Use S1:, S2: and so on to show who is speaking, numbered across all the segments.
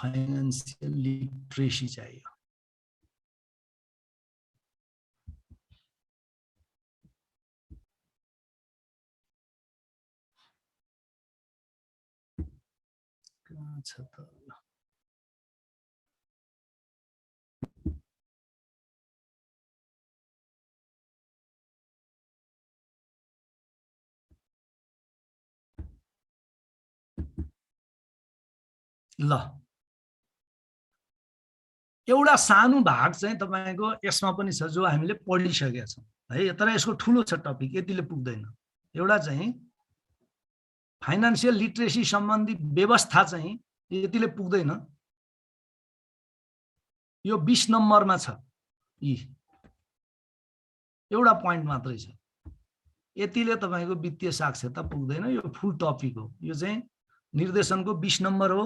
S1: Financial literacy चाहियो। कहाँ छ त? ल एउटा सानो भाग चाहिँ तपाईको यसमा पनि छ जो हामीले पढिसकेका छौं है, तर यसको ठूलो छ टपिक, यतिले पुग्दैन। एउटा चाहिँ फाइनान्शियल लिटरेसी सम्बन्धी व्यवस्था चाहिँ यतिले पुग्दैन, यो 20 नम्बरमा छ। एउटा पोइन्ट मात्रै छ, यतिले तपाईको वित्तीय साक्षरता पुग्दैन। यो फुल टपिक हो, यो चाहिँ निर्देशनको 20 नम्बर हो।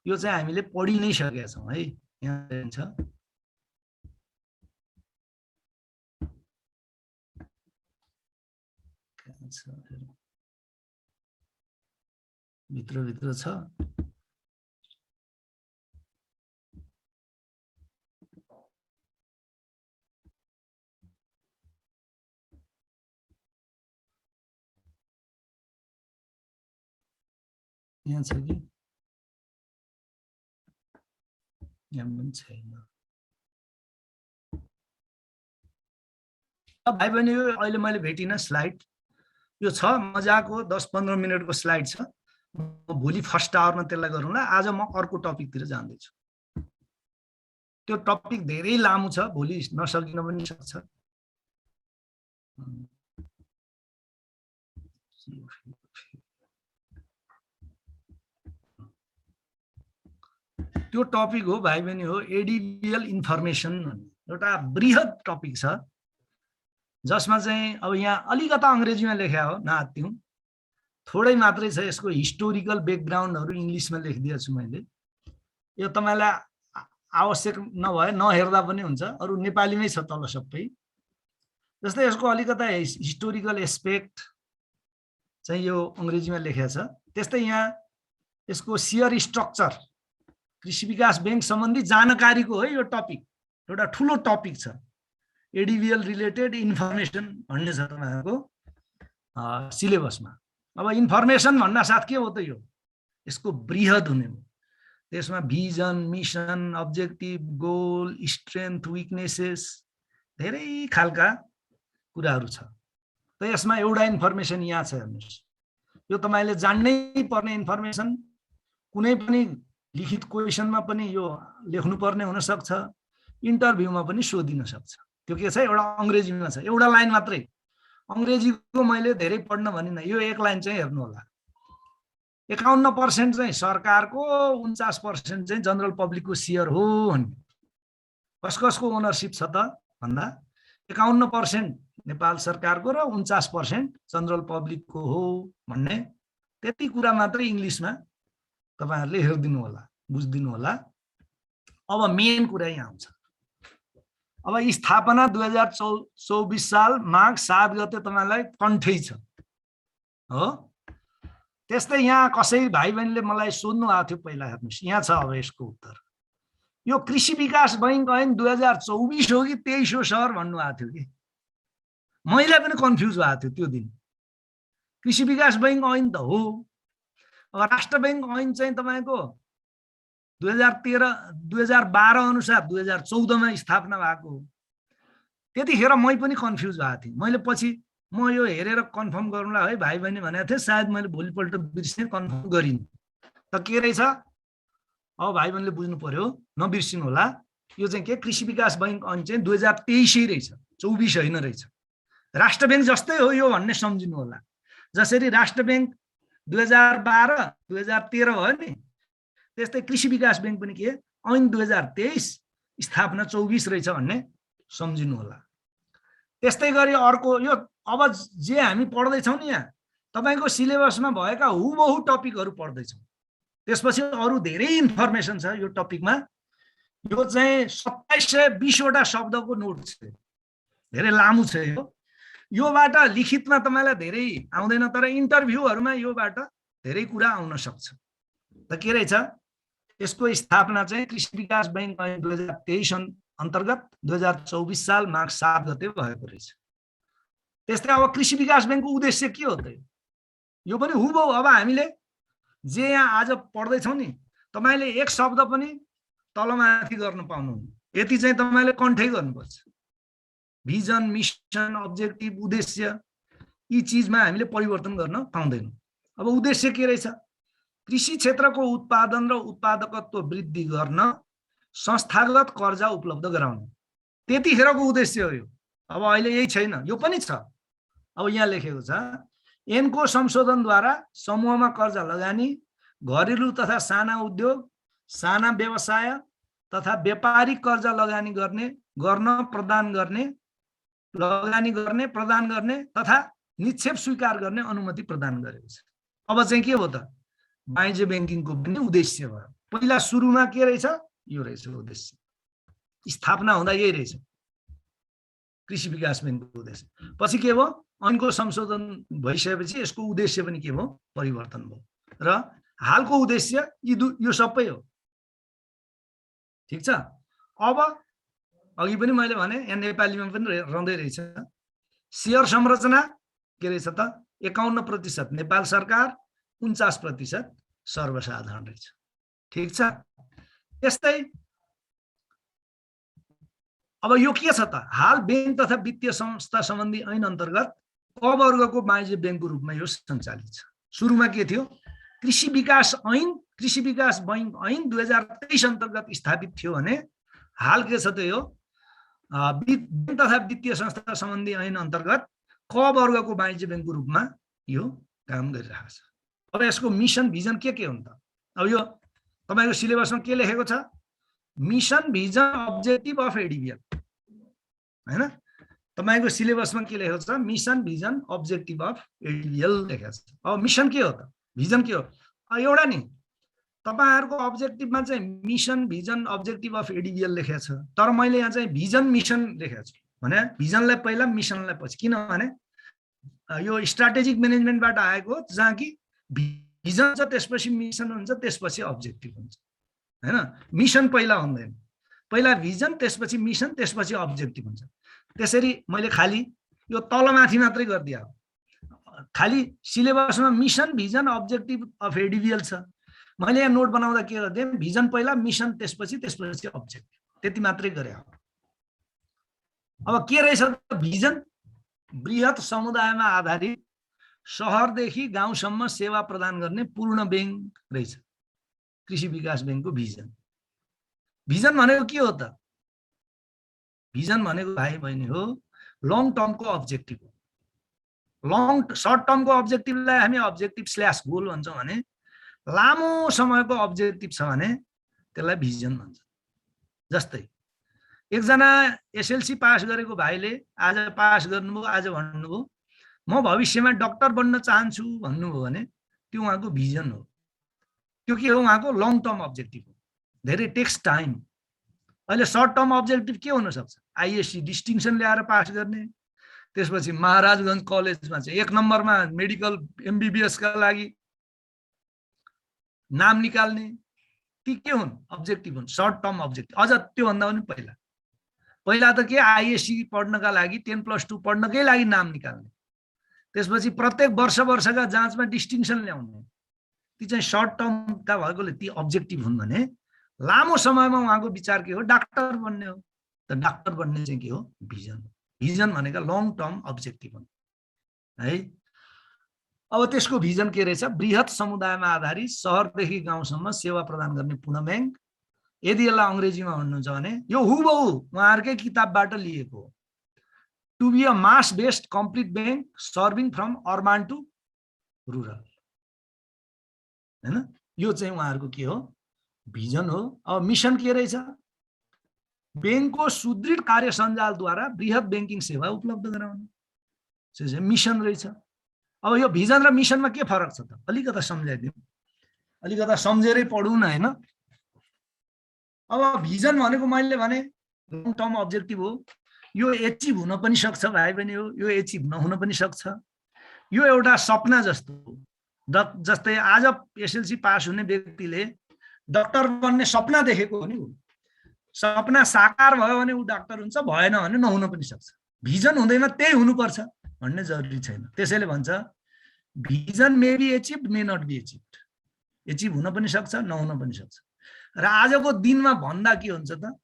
S1: यो चाहिँ हामीले पढि नै सकेका छौं है। यहाँ छ भित्र छ। यहाँ छ कि यहाँ पनि छैन। भाइ बहिनी, यो अहिले मैले भेटिन स्लाइड, यो छ मजाको 10-15 मिनटको स्लाइड छ। म भोलि फर्स्ट आवरमा त्यसलाई गरौँला। आज म अर्को टपिकतिर जाँदैछु। त्यो टपिक धेरै लामो छ, भोलि नसकिन पनि सक्छ। त्यो टपिक हो भाइ बहिनी हो एडिबिएल इन्फर्मेसन भन्ने एउटा बृहत टपिक छ, जसमा चाहिँ अब यहाँ अलिकता अंग्रेजीमा लेख्या हो, नआत्तिउँ, थोरै मात्रै छ। यसको हिस्टोरिकल ब्याकग्राउन्डहरु इंग्लिशमा लेखिदिएको छु मैले। यो तपाईलाई आवश्यक नभए नहेर्दा पनि हुन्छ, अरु नेपालीमै छ तल सबै। जस्तै यसको अलिकता हिस्टोरिकल एस्पेक्ट चाहिँ यो अंग्रेजीमा लेखेको छ। त्यस्तै यहाँ यसको शेयर स्ट्रक्चर, कृषि विकास बैंक सम्बन्धी जानकारीको हो यो टपिक, एउटा ठूलो टपिक छ। एडिबिएल रिलेटेड इन्फर्मेसन भन्ने छ तपाईहरुको सिलेबसमा। अब इन्फर्मेसन भन्ना साथ के हो त? यो यसको बृहत हुने हो। त्यसमा vision, mission, objective, goal, strength, weaknesses धेरै खालका कुराहरु छ। त यसमा एउटा इन्फर्मेसन यहाँ छ, हेर्नुस्। यो तपाईले जान्नै पर्ने इन्फर्मेसन, कुनै पनि लिखित क्वेशनमा पनि यो लेख्नु पर्ने हुन सक्छ, इन्टरभ्युमा पनि सोधिन सक्छ। त्यो के छ? एउटा अंग्रेजीमा छ, एउटा लाइन मात्रै। अंग्रेजीको मैले धेरै पढ्न भनिन, यो एक लाइन चाहिँ हेर्नु होला। 51% चाहिँ सरकारको, 49% चाहिँ जनरल पब्लिकको शेयर हो भन्ने। कसको ओनरशिप छ त भन्दा 51% नेपाल सरकारको र 49% जनरल पब्लिकको हो भन्ने। त्यति कुरा मात्रै इंग्लिशमा तपाईहरुले हेर्दिनु होला, बुझ्दिनु होला। अब मेन कुरा यहाँ आउँछ। अब स्थापना 2024 साल माघ 7 गते तपाईलाई कन्ठै छ हो। त्यस्तै यहाँ कसै भाइ बहिनीले मलाई सोध्नु भएको थियो पहिला, हेर्नुस् यहाँ छ। अब यसको उत्तर यो कृषि विकास बैंक ऐन 2024 हो कि 23 हो सर भन्नु भएको थियो कि मैले पनि कन्फ्युज भएको थियो त्यो दिन। कृषि विकास बैंक ऐन त हो। अब राष्ट्र बैंक ऐन चाहिँ तपाईको 2012 अनुसार 2014 मा स्थापना भएको हो। त्यतिखेर मै पनि कन्फ्युज भएको थिएँ। मैले पछि म यो हेरेर कन्फर्म गरौँला है भाइ बहिनी भनेको थिएँ, सायद मैले भोलिपल्ट बिर्सेँ, कन्फर्म गरिन। त के रहेछ? अब भाइ बहिनीले बुझ्नु पर्यो, नबिर्सिनु होला। यो चाहिँ के, कृषि विकास बैंक ऐन चाहिँ 2023 रहेछ, 24 हैन रहेछ। राष्ट्र बैंक जस्तै हो यो भन्ने सम्झिनु होला। जसरी राष्ट्र बैंक 2012 2013 भयो नि, त्यस्तै कृषि विकास बैंक पनि के ऐन 2023 स्थापना 24 रहेछ भन्ने सम्झिनु होला। त्यस्तै गरी अर्को यो अब जे हामी पढ्दै छौं नि, यहाँ तपाईको सिलेबसमा भएका हुबहु टपिकहरु पढ्दै छौं। त्यसपछि अरु धेरै इन्फर्मेसन छ यो टपिकमा। यो चाहिँ 2720 वटा शब्दको नोट छ, धेरै लामो छ यो। योबाट लिखितमा तपाईलाई धेरै आउँदैन, तर इन्टरभ्युहरुमा योबाट धेरै कुरा आउन सक्छ। त के रहेछ? यसको स्थापना चाहिँ कृषि विकास बैंक 2023 अन्तर्गत 2024 साल माघ 7 गते भएको रहेछ। त्यस्तै अब कृषि विकास बैंकको उद्देश्य के हो त? यो पनि हुबहु अब हामीले जे यहाँ आज पढ्दैछौँ नि, तपाईले एक शब्द पनि तलमाथि गर्न पाउनुहुन्न, यति चाहिँ तपाईले कन्ठै गर्नुपर्छ। भिजन, मिसन, अब्जेक्टिभ, उद्देश्य यी चीजमा हामीले परिवर्तन गर्न पाउँदैनौँ। अब उद्देश्य के रहेछ? कृषि क्षेत्रको उत्पादन र उत्पादकत्व वृद्धि गर्न संस्थागत कर्जा उपलब्ध गराउनु, त्यतिखेरको उद्देश्य हो यो। अब अहिले यही छैन, यो पनि छ। अब यहाँ लेखेको छ, ऐनको संशोधनद्वारा समूहमा कर्जा लगानी, घरेलु तथा साना उद्योग, साना व्यवसाय तथा व्यापारिक कर्जा लगानी प्रदान गर्ने तथा निक्षेप स्वीकार गर्ने अनुमति प्रदान गरेको छ। अब चाहिँ के हो त? वाणिज्य बैंकिङको पनि उद्देश्य भयो। पहिला सुरुमा के रहेछ? यो रहेछ उद्देश्य। स्थापना हुँदा यही रहेछ कृषि विकास बैंकको उद्देश्य। पछि के भयो? ऐनको संशोधन भइसकेपछि यसको उद्देश्य पनि के भयो? परिवर्तन भयो। र हालको उद्देश्य यो सबै हो। ठिक छ। अब अघि पनि मैले भने, यहाँ नेपालीमा पनि रहँदै रहेछ, शेयर संरचना के रहेछ त? 51% नेपाल सरकार, 49% सर्वसाधारण रहेछ। ठिक छ। त्यस्तै अब यो के छ त? हाल बैंक तथा वित्तीय संस्था सम्बन्धी ऐन अन्तर्गत क वर्गको वाणिज्य बैंकको रूपमा यो सञ्चालित छ। सुरुमा के थियो? कृषि विकास बैंक ऐन 2023 अन्तर्गत स्थापित थियो भने हाल के छ त? यो बैंक तथा वित्तीय संस्था सम्बन्धी ऐन अन्तर्गत क वर्गको वाणिज्य बैंकको रूपमा यो काम गरिरहेको छ। अब यसको मिसन भिजन के हुन् त? अब यो तपाईको सिलेबसमा के लेखेको छ? Mission vision objective of ADBL, हैन? तपाईको सिलेबसमा के लेखेको छ? Mission vision objective of ADBL लेखेको छ। अब मिसन के हो त? भिजन के हो? एउटा नि तपाईहरुको अब्जेक्टिभमा चाहिँ mission vision objective of ADBL लेखेको छ, तर मैले यहाँ चाहिँ भिजन मिसन लेखेको छु भने भिजनलाई पहिला मिसनलाई पछि। किनभने यो स्ट्र्याटेजिक म्यानेजमेन्टबाट आएको, जहाँ कि भिजन छ त्यसपछि मिसन हुन्छ त्यसपछि अब्जेक्टिभ हुन्छ, हैन? मिसन पहिला हुँदैन, पहिला भिजन त्यसपछि मिसन त्यसपछि अब्जेक्टिभ हुन्छ। त्यसरी मैले खाली यो तलमाथि मात्रै गरिदिए हो। खाली सिलेबसमा mission vision objective of ADBL छ, मैले यहाँ नोट बनाउँदा के गर्दिएँ? भिजन पहिला, मिसन त्यसपछि अब्जेक्टिभ, त्यति मात्रै गरे हो। अब के रहेछ भिजन? बृहत समुदायमा आधारित शहरदेखि गाउँसम्म सेवा प्रदान गर्ने पूर्ण बैंक रहेछ कृषि विकास बैंकको भिजन। भिजन भनेको के हो त? भिजन भनेको भाइ बहिनी हो लङ टर्मको अब्जेक्टिभ हो। सर्ट टर्मको अब्जेक्टिभलाई हामी अब्जेक्टिभ स्ल्यास गोल भन्छौँ भने लामो समयको अब्जेक्टिभ छ भने त्यसलाई भिजन भन्छ। जस्तै एकजना एसएलसी पास गरेको भाइले आज पास गर्नुभयो, आज भन्नुभयो म भविष्यमा डाक्टर बन्न चाहन्छु भन्नुभयो भने त्यो उहाँको भिजन हो। त्यो के हो? उहाँको लङ टर्म अब्जेक्टिभ हो। धेरै टेक्स टाइम। अहिले सर्ट टर्म अब्जेक्टिभ के हुन सक्छ? आइएससी डिस्टिङसन ल्याएर पास गर्ने, त्यसपछि महाराजगञ्ज कलेजमा चाहिँ 1 नम्बरमा मेडिकल एमबीबीएस का लागि नाम निकाल्ने, ती के हुन्? अब्जेक्टिभ हुन्, सर्ट टर्म अब्जेक्टिभ। अझ त्यो भन्दा पनि पहिला त के आइएससी पढ्नका लागि 10+2 पढ्नकै लागि नाम निकाल्ने, त्यसपछि प्रत्येक वर्षका जाँचमा डिस्टिङसन ल्याउने, ती चाहिँ सर्ट टर्मका भएकोले ती अब्जेक्टिभ हुन्। भने लामो समयमा उहाँको विचार के हो? डाक्टर बन्ने हो। त डाक्टर बन्ने चाहिँ के हो? भिजन। भिजन भनेका लङ टर्म अब्जेक्टिभ हुन्, है? अब त्यसको भिजन के रहेछ? बृहत समुदायमा आधारित शहरदेखि गाउँसम्म सेवा प्रदान गर्ने पूर्ण बैंक। यदि यसलाई अङ्ग्रेजीमा भन्नुहुन्छ भने यो हुबहु उहाँहरूकै किताबबाट लिएको हो। To be a mass based complete bank serving from urban to rural, हैन? यो चाहिँ उहाँहरूको के हो? भिजन हो। अब मिसन के रहेछ? बैंकको सुदृढ कार्य सञ्जालद्वारा बृहत बैंकिङ सेवा उपलब्ध गराउने, चाहिँ मिसन रहेछ। अब यो भिजन र मिसनमा के फरक छ त? अलिकता सम्झाइदिउँ, अलिकता सम्झेरै पढौँ न, हैन? अब भिजन भनेको मैले भने लङ टर्म अब्जेक्टिभ हो। यो एचिभ हुन पनि सक्छ भाइ बहिनी हो, यो एचिभ नहुन पनि सक्छ। यो एउटा सपना जस्तो हो। जस्तै आज एसएलसी पास हुने व्यक्तिले डाक्टर बन्ने सपना देखेको हो नि, सपना साकार भयो भने ऊ डाक्टर हुन्छ, भएन भने नहुन पनि सक्छ। भिजन हुँदैमा त्यही हुनुपर्छ भन्ने जरुरी छैन। त्यसैले भन्छ vision may be achieved may not be achieved, achieve हुन पनि सक्छ नहुन पनि सक्छ। र आजको दिनमा भन्दा के हुन्छ त,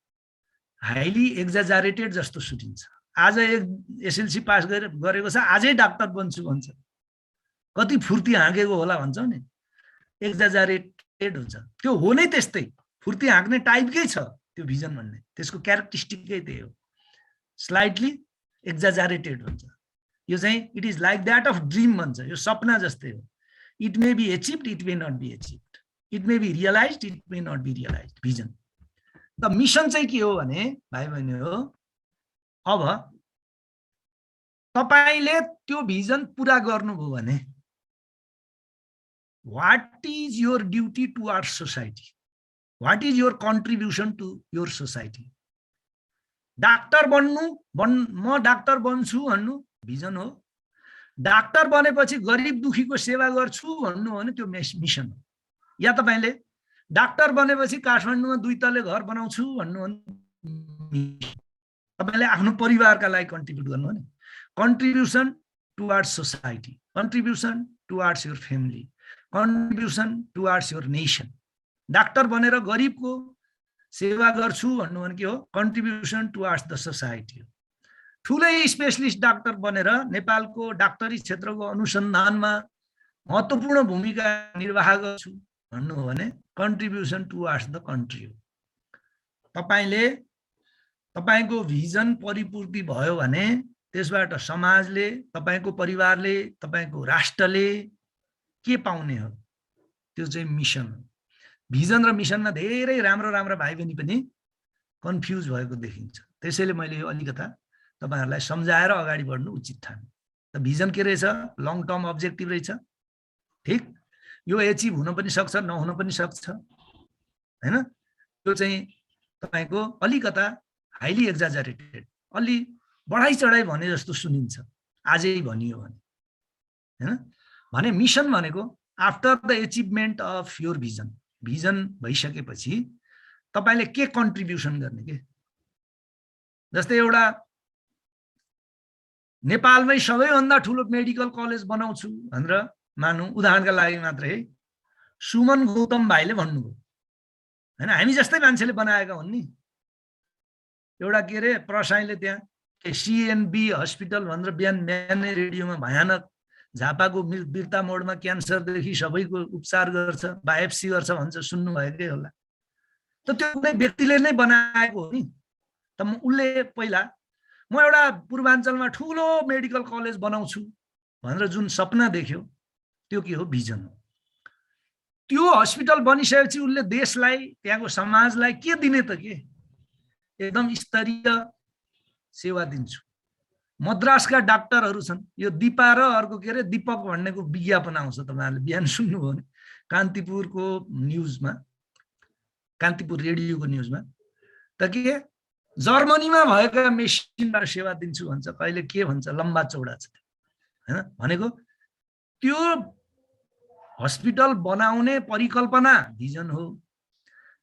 S1: हाइली एक्जाजरेटेड जस्तो सुनिन्छ। आज एक एसएलसी पास गरेको छ, आजै डाक्टर बन्छु भन्छ, कति फुर्ती हाँकेको होला भन्छौ नि, एक्जाजरेटेड हुन्छ। त्यो हो नै त्यस्तै, फुर्ती हाँक्ने टाइपकै छ त्यो भिजन भन्ने, त्यसको क्यारेक्टरिस्टिकै त्यही हो, स्लाइटली एक्जाजरेटेड हुन्छ। यो चाहिँ it is like that of dream भन्छ, यो सपना जस्तै हो। It may be achieved, it may not be achieved, it may be realised, it may not be realised. Vision त मिसन चाहिँ के हो भने भाइ बहिनी हो, अब तपाईले त्यो भिजन पुरा गर्नुभयो भने what is your duty towards society, what is your contribution to your society. Doctor बन्नु, म डाक्टर बन्छु भन्नु भिजन हो। डाक्टर बनेपछि गरिब दुखीको सेवा गर्छु भन्नु भने त्यो मिसन हो। या तपाईले डाक्टर बनेपछि काठमाडौँमा 2 तले घर बनाउँछु भन्नु भने तपाईले आफ्नो परिवारका लागि कन्ट्रिब्युट गर्नु हो नि। Contribution towards society, contribution towards your family, contribution towards your nation. Doctor बनेर गरिबको सेवा गर्छु भन्नु भने के हो, कन्ट्रिब्युसन टुवर्ड्स द सोसाइटी हो। ठुलै स्पेशलिस्ट डाक्टर बनेर नेपालको डाक्टरी क्षेत्रको अनुसन्धानमा महत्त्वपूर्ण भूमिका निर्वाह गर्छु भन्नु हो भने कन्ट्रिब्युसन टुवर्ड्स द कन्ट्री हो। तपाईले तपाईको भिजन परिपूर्ति भयो भने त्यसबाट समाजले, तपाईको परिवारले, तपाईको राष्ट्रले के पाउने हो, त्यो चाहिँ मिसन हो। भिजन र मिसनमा धेरै राम्रो राम्रो भाइ बहिनी पनि कन्फ्युज भएको देखिन्छ। त्यसैले मैले यो अलिकता तपाईहरुलाई सम्झाएर अगाडि बढ्नु उचित ठाने। त भिजन के रहेछ, लङ टर्म अब्जेक्टिभ रहेछ, ठीक। यो एचिभ हुन पनि सक्छ नहुन पनि सक्छ हैन। त्यो चाहिँ तपाईको अलिकता हाइली एक्जाजरेटेड, अलि बढाइ चढाइ भने जस्तो सुनिन्छ आजै भनियो भने हैन। भने मिसन भनेको after the achievement of your vision, vision भइसकेपछि तपाईले के कन्ट्रिब्युसन गर्ने के। जस्तै एउटा नेपालमै सबैभन्दा ठुलो मेडिकल कलेज बनाउँछु भनेर मानौ, उदाहरणका लागि मात्र है, सुमन गौतम भाइले भन्नुभयो हैन। हामी जस्तै मान्छेले बनाएका हुन् नि। एउटा के रे प्रसाईले त्यहाँ सिएनबी हस्पिटल भनेर बिहानै रेडियोमा भयानक झापाको बिर्ता मोडमा क्यान्सरदेखि सबैको उपचार गर्छ, बायोप्सी गर्छ भन्छ, सुन्नु भएकै होला। त त्यो कुनै व्यक्तिले नै बनाएको हो नि। त उसले पहिला म एउटा पूर्वाञ्चलमा ठुलो मेडिकल कलेज बनाउँछु भनेर जुन सपना देख्यो त्यो के हो, भिजन हो। त्यो हस्पिटल बनिसकेपछि उसले देशलाई, त्यहाँको समाजलाई के दिने त, के एकदम स्तरीय सेवा दिन्छु। मद्रासका डाक्टरहरू छन्, यो दिपा र अर्को के रे दीपक भन्नेको विज्ञापन आउँछ, तपाईहरुले बिहान सुन्नुभयो भने कान्तिपुरको न्यूजमा, कान्तिपुर रेडियोको न्यूजमा। त के जर्मनीमा भएका मेसिनबाट सेवा दिन्छु भन्छ, कहिले के भन्छ, लम्बा चौडा छ हैन। भनेको त्यो हस्पिटल बनाउने परिकल्पना भिजन हो।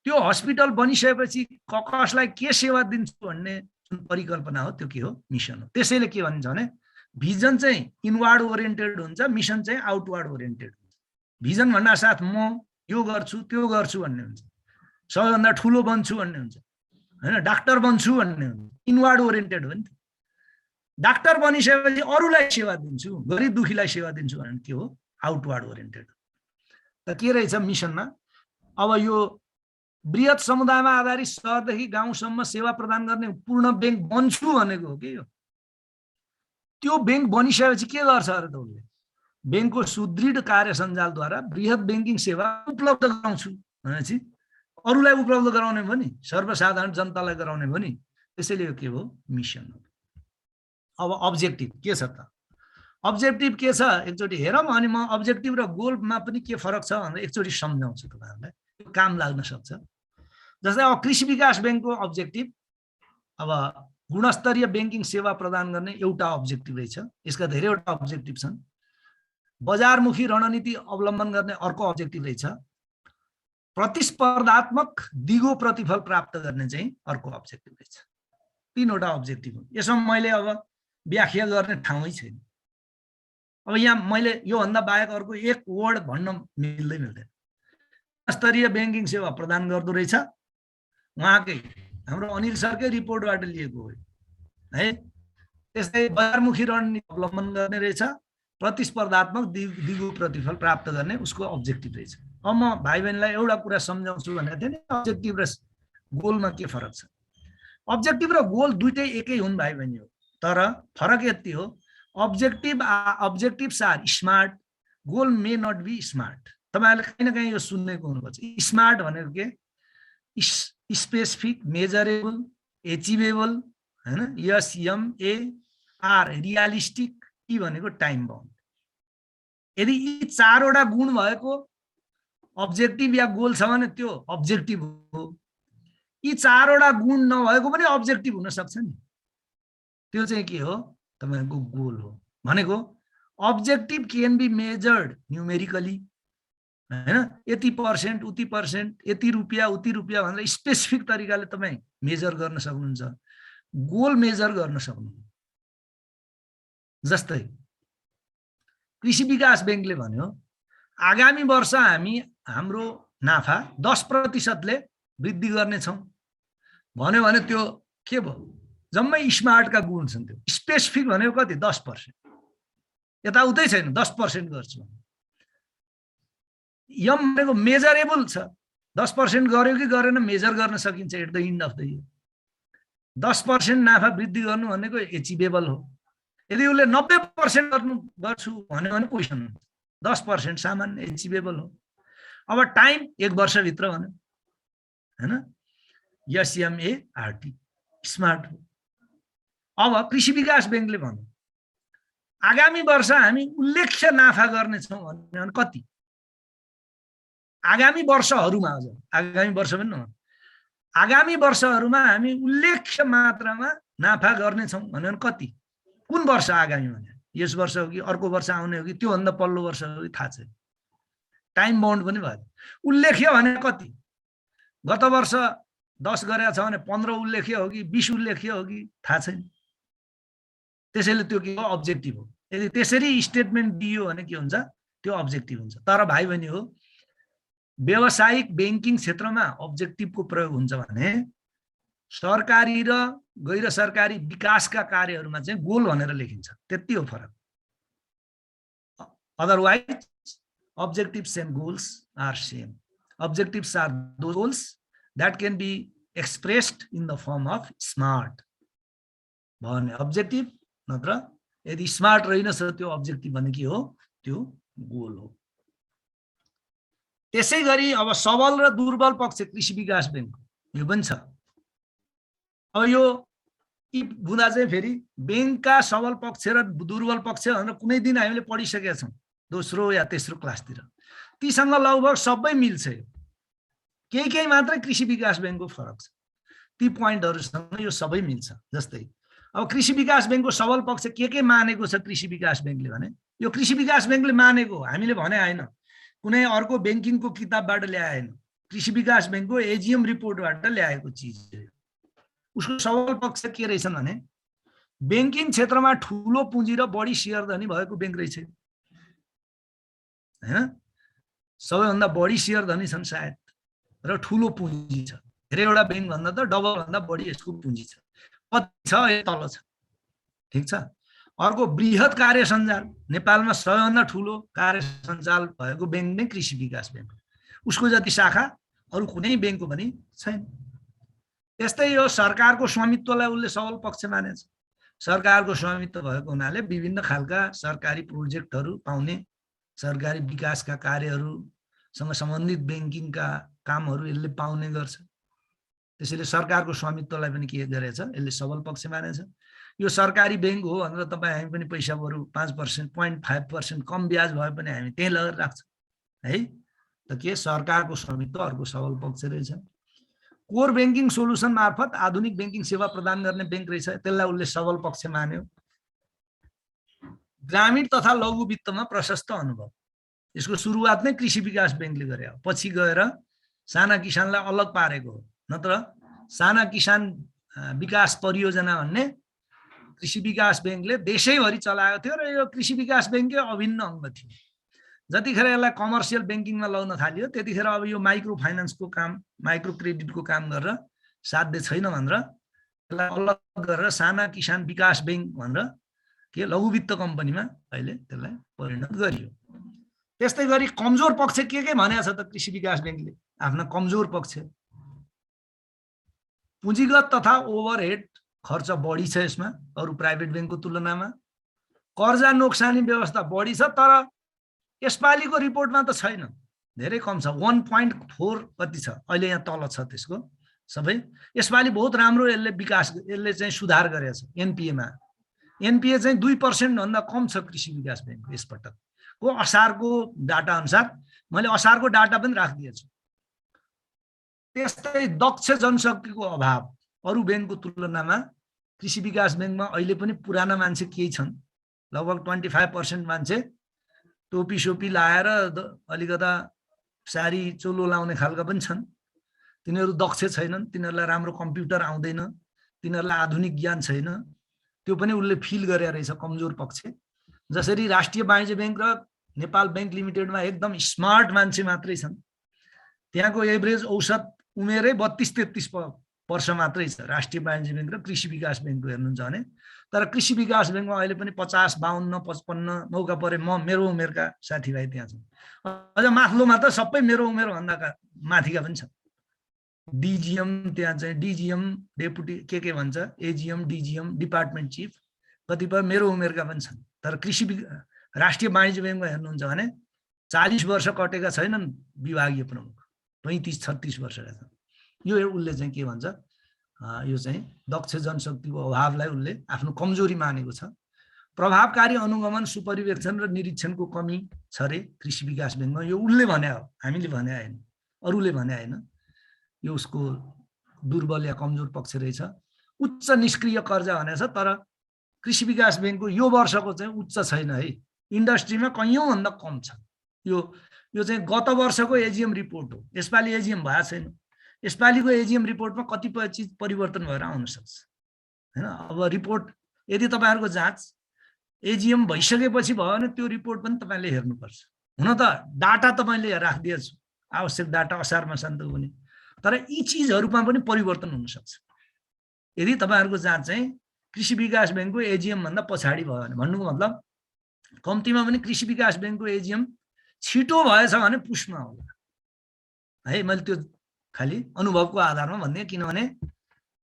S1: त्यो हस्पिटल बनिसकेपछि कसलाई के सेवा दिन्छु भन्ने जुन परिकल्पना हो त्यो के हो, मिसन हो। त्यसैले के भन्छ भने भिजन चाहिँ इनवार्ड ओरिएन्टेड हुन्छ, मिसन चाहिँ आउटवार्ड ओरिएन्टेड हुन्छ। भिजन भन्दा साथ म यो गर्छु त्यो गर्छु भन्ने हुन्छ, सबैभन्दा ठुलो बन्छु भन्ने हुन्छ हैन, डाक्टर बन्छु भन्ने हुन्छ, इनवार्ड ओरिएन्टेड हो नि त। डाक्टर बनिसकेपछि अरूलाई सेवा दिन्छु, गरिब दुखीलाई सेवा दिन्छु भन्ने के हो, आउटवार्ड ओरिएन्टेड। त के रहेछ मिसनमा, अब यो बृहत समुदायमा आधारित सहरदेखि गाउँसम्म सेवा प्रदान गर्ने पूर्ण बैंक बन्छु भनेको हो कि यो। त्यो बैंक बनिसकेपछि के गर्छ अरे त, उसले बैंकको सुदृढ कार्य सञ्जालद्वारा बृहत बैंकिङ सेवा उपलब्ध गराउँछु भनेपछि अरूलाई उपलब्ध गराउने भयो नि, सर्वसाधारण जनतालाई गराउने भयो नि। त्यसैले यो के हो, मिसन हो। अब अब्जेक्टिभ के छ त, अब्जेक्टिभ के छ एकचोटि हेरौँ, अनि म अब्जेक्टिभ र गोलमा पनि के फरक छ भनेर एकचोटि सम्झाउँछु तपाईहरुलाई, यो काम लाग्न सक्छ। जस्तै अब कृषि विकास बैंकको अब्जेक्टिभ, अब गुणस्तरीय बैंकिङ सेवा प्रदान गर्ने एउटा अब्जेक्टिभ रहेछ, यसका धेरैवटा अब्जेक्टिभ छन्। बजारमुखी रणनीति अवलम्बन गर्ने अर्को अब्जेक्टिभ रहेछ। प्रतिस्पर्धात्मक दिगो प्रतिफल प्राप्त गर्ने चाहिँ अर्को अब्जेक्टिभ रहेछ। तीनवटा अब्जेक्टिभ हो। यसमा मैले अब व्याख्या गर्ने ठाउँै छैन। अब यहाँ मैले योभन्दा बाहेक अर्को एक वर्ड भन्न मिल्दैन। स्तरीय ब्याङ्किङ सेवा प्रदान गर्दो रहेछ, उहाँकै हाम्रो अनिल सरकै रिपोर्टबाट लिएको हो है। त्यस्तै बजारमुखी रणनीति अवलम्बन गर्ने रहेछ, प्रतिस्पर्धात्मक दिगो प्रतिफल प्राप्त गर्ने उसको अब्जेक्टिभ रहेछ। अब म भाइ बहिनीलाई एउटा कुरा सम्झाउँछु भनेको थिएँ नि, अब्जेक्टिभ र गोलमा के फरक छ। अब्जेक्टिभ र गोल दुइटै एकै हुन् भाइ बहिनी हो, तर फरक यति हो, objectives are smart, goal may not be smart. तपाईहरुले कहीँ न कहीँ यो सुन्नेको हुनुपर्छ। स्मार्ट भनेको के, स्पेसिफिक, मेजरेबल, एचिभेबल हैन, SMA आर रियलिस्टिक, ई भनेको टाइम बाउन्ड। यदि यी चारवटा गुण भएको अब्जेक्टिभ या गोल छ भने त्यो अब्जेक्टिभ हो। यी चारवटा गुण नभएको पनि अब्जेक्टिभ हुन सक्छ नि, त्यो चाहिँ के हो, तपाईको गोल हो। भनेको objective can be measured numerically हैन, यति पर्सेन्ट उति पर्सेन्ट, यति रुपियाँ उति रुपियाँ भनेर स्पेसिफिक तरिकाले तपाई मेजर गर्न सक्नुहुन्छ। गोल मेजर गर्न सक्नुहुन्छ। जस्तै कृषि विकास बैंकले भन्यो आगामी वर्ष हामी हाम्रो नाफा 10% ले वृद्धि गर्नेछौं भन्यो भने त्यो के भयो, जम्मै स्मार्टका गुण छन्। त्यो स्पेसिफिक भनेको कति, 10%, यताउतै छैन, 10% गर्छु। यम भनेको मेजरेबल छ, 10% गर्यो कि गरेन मेजर गर्न सकिन्छ at the end of the year. 10% नाफा वृद्धि गर्नु भनेको एचिभेबल हो। यदि उसले 90% गर्छु भन्यो भने क्वेसन हुन्छ। 10% सामान्य एचिभेबल हो। अब टाइम 1 वर्षभित्र भन्यो हैन, SMA RT स्मार्ट हो। अब कृषि विकास बैंकले भन्यो आगामी वर्ष हामी उल्लेख्य नाफा गर्नेछौं भन्यो भने कति, आगामी वर्षहरुमा, अझ आगामी वर्ष पनि न, आगामी वर्षहरुमा हामी उल्लेख्य मात्रामा नाफा गर्नेछौं भन्यो भने कति, कुन वर्ष आगामी भने, यस वर्ष हो कि अर्को वर्ष आउने हो कि त्यो भन्दा पल्लो वर्ष हो कि थाहा छैन। टाइम बाउन्ड पनि भयो। उल्लेख्य भने कति, गत वर्ष 10 गरेको छ भने 15 उल्लेख्य हो कि 20 उल्लेख्य हो कि थाहा छैन। त्यसैले त्यो के हो, अब्जेक्टिभ हो। यदि त्यसरी स्टेटमेन्ट दियो भने के हुन्छ, त्यो अब्जेक्टिभ हुन्छ। तर भाइ बहिनी हो, व्यावसायिक बैंकिङ क्षेत्रमा अब्जेक्टिभको प्रयोग हुन्छ भने सरकारी र गैर सरकारी विकासका कार्यहरुमा चाहिँ गोल भनेर लेखिन्छ, त्यति हो फरक। Otherwise objectives and goals are same. Objectives are those goals that can be expressed in the form of SMART. भने अब्जेक्टिभ नत्र यदि स्मार्ट रहेनछ त्यो अब्जेक्टिभ भने के हो, त्यो गोल हो। त्यसैगरी अब सबल र दुर्बल पक्ष कृषि विकास बैंक यो पनि छ। अब यो बुझ्दा चाहिँ फेरि बैंकका सबल पक्ष र दुर्बल पक्ष भनेर कुनै दिन हामीले पढिसकेका छौं, दोस्रो या तेस्रो क्लासतिर। तीसँग लगभग सबै मिल्छ। केही मात्रै कृषि विकास बैंकको फरक छ। ती प्वाइन्टहरुसँग यो सबै मिल्छ। जस्तै अब कृषि विकास बैंकको सबल पक्ष के मानेको छ कृषि विकास बैंकले भने, यो कृषि विकास बैंकले मानेको, हामीले भने हैन, कुनै अर्को बैंकिङको किताबबाट ल्याएन, कृषि विकास बैंकको एजीएम रिपोर्टबाट ल्याएको चीज हो। उसको सबल पक्ष के रहेछन् भने बैंकिङ क्षेत्रमा ठूलो पुँजी र बढी शेयर धनी भएको बैंक रहेछ हैन। सबैभन्दा बढी शेयर धनी छन् सायद र ठूलो पुँजी छ। धेरैवटा बैंक भन्दा त डबल भन्दा बढी यसको पुँजी छ। कति छ, यो तल छ, ठीक छ। अर्को बृहत कार्य सञ्जाल, नेपालमा सबैभन्दा ठूलो कार्य सञ्जाल भएको बैंक नै कृषि विकास बैंक हो। उसको जति शाखा अरु कुनै बैंकको पनि छैन। त्यस्तै यो सरकारको स्वामित्वलाई उसले सबल पक्ष मानेछ। सरकारको स्वामित्व भएको हुनाले विभिन्न खालका सरकारी प्रोजेक्टहरु पाउने, सरकारी विकासका कार्यहरुसँग सम्बन्धित बैंकिङका कामहरु यसले पाउने गर्छ। त्यसैले सरकारको स्वामित्वलाई पनि के गरेछ, यसले सबल पक्ष मानेछ। यो सरकारी बैंक हो भनेर तपाई हामी पनि पैसा बरु 5%, 0.5% कम ब्याज भए पनि हामी त्यही लगेर राख्छौं है। त के सरकारको स्वामित्व अर्को सबल पक्ष रहेछ। कोर बैंकिङ सोलुसन मार्फत आधुनिक बैंकिङ सेवा प्रदान गर्ने बैंक रहेछ, त्यसलाई उसले सबल पक्ष मान्यो। ग्रामीण तथा लघु वित्तमा प्रशस्त अनुभव, यसको सुरुवात नै कृषि विकास बैंकले गरे हो। पछि गएर साना किसानलाई अलग पारेको हो। नत्र साना किसान विकास परियोजना भन्ने कृषि विकास बैंकले देशैभरि चलाएको थियो र यो कृषि विकास बैंककै अभिन्न अंग थियो। जतिखेर यसलाई कमर्सियल बैंकिङमा लगाउन थालियो त्यतिखेर अब यो माइक्रो फाइनान्सको काम, माइक्रो क्रेडिटको काम गरेर साध्य छैन भनेर यसलाई अलग गरेर साना किसान विकास बैंक भनेर के लघु वित्त कम्पनीमा अहिले त्यसलाई परिणत गरियो। त्यस्तै गरी कमजोर पक्ष के भनेको छ त कृषि विकास बैंकले? आफ्ना कमजोर पक्ष पुँजीगत तथा ओभरहेड खर्च बढी छ यसमा अरु प्राइभेट बैंकको तुलनामा। कर्जा नोक्सानी व्यवस्था बढी छ, तर यसपालिको रिपोर्टमा त छैन, धेरै कम छ। 1.4 कति छ अहिले, यहाँ तल छ त्यसको सबै। यसपालि बहुत राम्रो यसले चाहिँ सुधार गरेको छ। एनपीएमा एनपीए चाहिँ 2% भन्दा कम छ कृषि विकास बैंकको यसपटकको असारको डाटा अनुसार। मैले असारको डाटा पनि राखिदिएछु। त्यस्तै दक्ष जनशक्तिको अभाव अरु बैंकको तुलनामा कृषि विकास बैंकमा अहिले पनि पुराना मान्छे केही छन्। लगभग 25% मान्छे टोपी सोपी लाएर अलिकता सारी चोलो लाउने खालका पनि छन्। तिनीहरू दक्ष छैनन्, तिनीहरूलाई राम्रो कम्प्युटर आउँदैन, तिनीहरूलाई आधुनिक ज्ञान छैन। त्यो पनि उले फिल गरेर रहेछ कमजोर पक्ष। जसरी राष्ट्रिय वाणिज्य बैंक र नेपाल बैंक लिमिटेडमा एकदम स्मार्ट मान्छे मात्रै छन्, त्यहाँको एभरेज औसत उमेरै 32-33 वर्ष मात्रै छ राष्ट्रिय वाणिज्य बैंक र कृषि विकास बैंकको हेर्नुहुन्छ भने। तर कृषि विकास बैंकमा अहिले पनि 50, 52, 55 मौका परे मेरो उमेरका साथीभाइ त्यहाँ छन्। अझ माथिल्लोमा त सबै मेरो उमेर भन्दाका माथिका पनि छन्। डीजीएम त्यहाँ चाहिँ डीजीएम डेपुटी के भन्छ, एजीएम, डीजीएम, डिपार्टमेन्ट चिफ कतिपय मेरो उमेरका पनि छन्। तर कृषि राष्ट्रिय वाणिज्य बैंकमा हेर्नुहुन्छ भने 40 वर्ष कटेका छैनन् विभागीय प्रमुख, 35-36 वर्षका छन्। यो उसले चाहिँ के भन्छ, यो चाहिँ दक्ष जनशक्तिको अभावलाई उसले आफ्नो कमजोरी मानेको छ। प्रभावकारी अनुगमन, सुपरिवेक्षण र निरीक्षणको कमी छ रे कृषि विकास बैंकमा। यो उसले भने हो, हामीले भने हैन, अरूले भने हैन। यो उसको दुर्बल या कमजोर पक्ष रहेछ। उच्च निष्क्रिय कर्जा भनेछ, तर कृषि विकास बैंकको यो वर्षको चाहिँ उच्च छैन है, इन्डस्ट्रीमा कैयौं भन्दा कम छ। यो चाहिँ गत वर्षको एजीएम रिपोर्ट हो, यसपालि एजीएम भएको छैन। यसपालिको एजीएम रिपोर्टमा कतिपय चीज परिवर्तन भएर आउन सक्छ हैन। अब रिपोर्ट यदि तपाईहरुको जाँच एजीएम भइसकेपछि भयो भने त्यो रिपोर्ट पनि तपाईले हेर्नुपर्छ। हुन त डाटा त मैले राखिदिएछु, आवश्यक डाटा असार मसान्तको पनि, तर यी चीजहरुमा पनि परिवर्तन हुन सक्छ। यदि तपाईहरुको जाँच चाहिँ कृषि विकास बैंकको एजीएम भन्दा पछाडी भयो भने, भन्नुको मतलब कम्तीमा पनि कृषि विकास बैंकको एजीएम छिटो भएछ भने पुष्मा होला है। मैले त्यो खाली अनुभवको आधारमा भन्ने, किनभने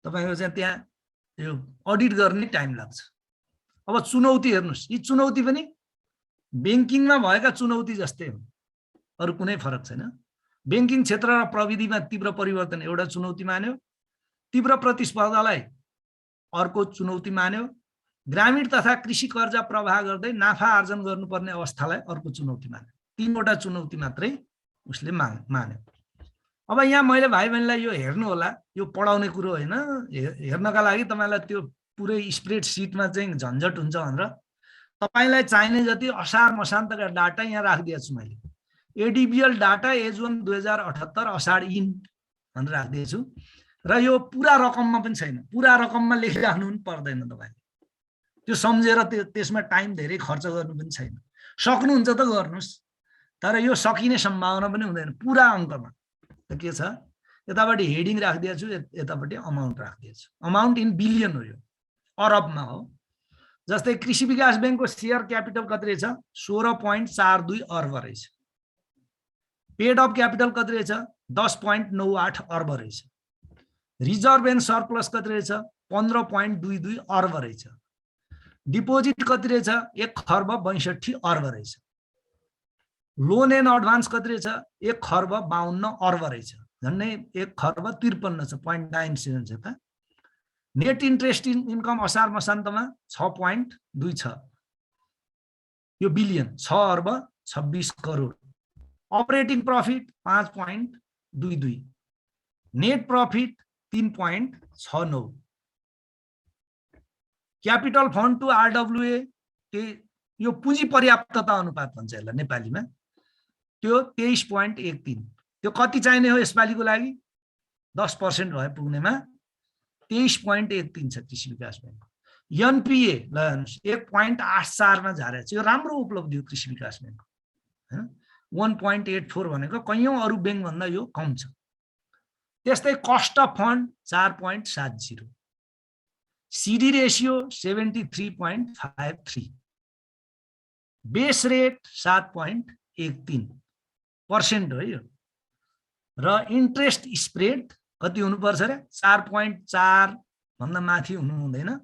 S1: तपाईको चाहिँ त्यहाँ यो अडिट गर्ने टाइम लाग्छ। अब चुनौती हेर्नुस्, यी चुनौती पनि बैंकिङमा भएका चुनौती जस्तै हो, अरु कुनै फरक छैन। बैंकिङ क्षेत्र र प्रविधिमा तीव्र परिवर्तन एउटा चुनौती मान्यो, तीव्र प्रतिस्पर्धालाई अर्को चुनौती मान्यो, ग्रामीण तथा कृषि कर्जा प्रवाह गर्दै नाफा आर्जन गर्नुपर्ने अवस्थालाई अर्को चुनौती मान्यो। तीनवटा चुनौती मात्रै उसले मान्यो। अब यहाँ मैले भाइ बहिनीलाई यो हेर्नु होला, यो पढाउने कुरो हैन, हेर्नका लागि तपाईलाई त्यो पुरै स्प्रेडशीटमा चाहिँ झन्झट हुन्छ भनेर तपाईलाई चाहिने जति असार मसान्तका डाटा यहाँ राखिदिएको छु मैले। एडीबीएल डाटा एज1 2078 असार इन भनेर राखिदिएको छु र यो पुरा रकममा पनि छैन, पुरा रकममा लेखिराख्नु पनि पर्दैन तपाईले। त्यो सम्झेर त्यसमा टाइम धेरै खर्च गर्नु पनि छैन। सक्नुहुन्छ त गर्नुस्, तर यो सकिने सम्भावना पनि हुँदैन पुरा अङ्कमा। त के छ, यतापट्टि हेडिङ राखिदिएको छु, यतापट्टि अमाउन्ट राखिदिएको छु। अमाउन्ट इन बिलियन हो, यो अरबमा हो। जस्तै कृषि विकास बैंकको शेयर क्यापिटल कति रहेछ, 16.42 अर्ब रहेछ। पेड अफ क्यापिटल कति रहेछ, 10.98 अर्ब रहेछ। रिजर्भ एन्ड सरप्लस कति रहेछ, 15.22 अर्ब रहेछ। डिपोजिट कति रहेछ, 1.62 अर्ब रहेछ। लोन एन्ड एडभान्स कति रहेछ, 1.52 अर्ब रहेछ, झन्डै 1.53 छ, 0.97 छ त। नेट इन्ट्रेस्ट इन्कम असार मसान्तमा 6.2 छ, यो बिलियन 6 अर्ब 26 crore. Operating profit 5.22, net profit 3.69। Capital fund to RWA, यो पुँजी पर्याप्तता अनुपात भन्छ यसलाई नेपालीमा, त्यो 23.13। त्यो कति चाहिने हो यसपालिको लागि 10% भए पुग्नेमा 23.13 छ कृषि विकास बैंक। एनपिए ल हेर्नुस् 1.84 मा झारेको छ। यो राम्रो उपलब्धि हो कृषि विकास बैंक हैन। 1.84 भनेको कयौं अरु बैंक भन्दा यो कम छ। त्यस्तै cost of fund 4.70, CD ratio 73.53, base rate 7.13% हो यो। र इन्ट्रेस्ट स्प्रेड कति हुनुपर्छ रे 4.4 भन्दा माथि हुनु हुँदैन।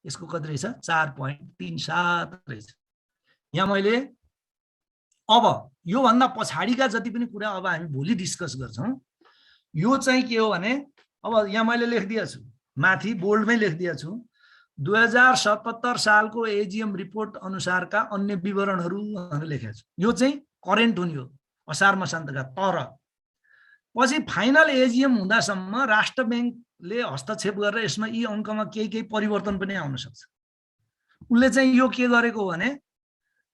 S1: यसको कति रहेछ 4.37 रहेछ। यहाँ मैले अब यो भन्दा पछाडीका जति पनि कुरा अब हामी भोलि डिस्कस गर्छौं। यो चाहिँ के हो भने अब यहाँ मैले लेखिदिएको छु, माथि बोल्डमै लेखिदिएको छु, 2077 सालको एजीएम रिपोर्ट अनुसारका अन्य विवरणहरू भनेर लेखेको छु। यो चाहिँ करेन्ट हुने हो असार मसान्तका। तर पछि फाइनल एजीएम हुँदासम्म राष्ट्र बैंकले हस्तक्षेप गरेर यसमा यी अङ्कमा केही परिवर्तन पनि आउन सक्छ। उनले चाहिँ यो के गरेको भने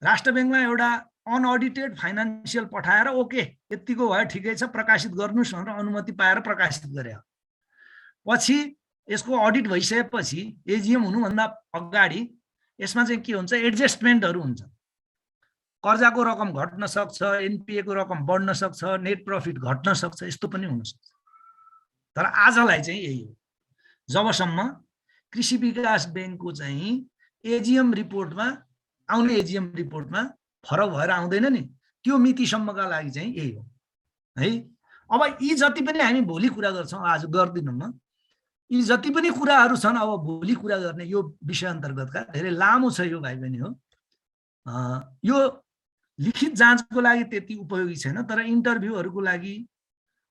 S1: राष्ट्र बैंकमा एउटा अनअडिटेड फाइनान्शियल पठाएर ओके यतिको भयो ठिकै छ प्रकाशित गर्नुस् भनेर अनुमति पाएर प्रकाशित गरे। पछि यसको अडिट भइसकेपछि एजीएम हुनुभन्दा अगाडि यसमा चाहिँ के हुन्छ एडजस्टमेन्टहरू हुन्छ। कर्जाको रकम घट्न सक्छ, एनपीए को रकम बढ्न सक्छ, नेट प्रफिट घट्न सक्छ, यस्तो पनि हुन सक्छ। तर आजलाई चाहिँ यही हो। जबसम्म कृषि विकास बैंकको चाहिँ एजीएम रिपोर्टमा आउने एजीएम रिपोर्टमा फरक भएर आउँदैन नि, त्यो मितिसम्मका लागि चाहिँ यही हो है। अब यी जति पनि हामी भोलि कुरा गर्छौं, आज गर्दिनौँ म, यी जति पनि कुराहरू छन् अब भोलि कुरा गर्ने यो विषय अन्तर्गतका धेरै लामो छ यो भाइ बहिनी हो। यो लिखित जाँचको लागि त्यति उपयोगी छैन, तर इन्टरभ्यूहरूको लागि